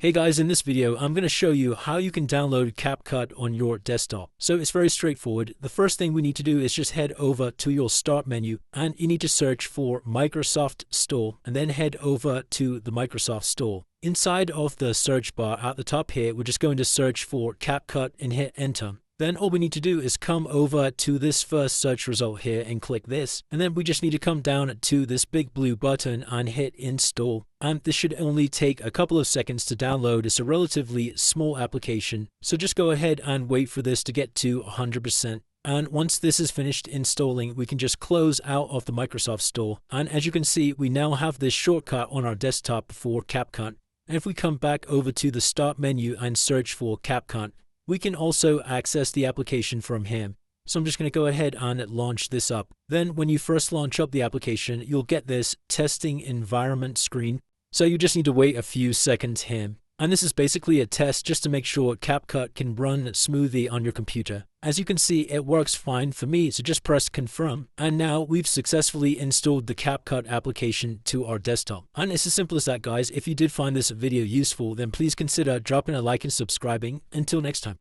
Hey guys, in this video, I'm going to show you how you can download CapCut on your desktop. So it's very straightforward. The first thing we need to do is just head over to your Start menu and you need to search for Microsoft Store and then head over to the Microsoft Store. Inside of the search bar at the top here, we're just going to search for CapCut and hit enter. Then all we need to do is come over to this first search result here and click this. And then we just need to come down to this big blue button and hit install. And this should only take a couple of seconds to download. It's a relatively small application. So just go ahead and wait for this to get to 100%. And once this is finished installing, we can just close out of the Microsoft Store. And as you can see, we now have this shortcut on our desktop for CapCut. And if we come back over to the Start menu and search for CapCut, we can also access the application from here. So I'm just going to go ahead and launch this up. Then when you first launch up the application, you'll get this testing environment screen. So you just need to wait a few seconds here. And this is basically a test just to make sure CapCut can run smoothly on your computer. As you can see, it works fine for me, so just press confirm. And now we've successfully installed the CapCut application to our desktop. And it's as simple as that, guys. If you did find this video useful, then please consider dropping a like and subscribing. Until next time.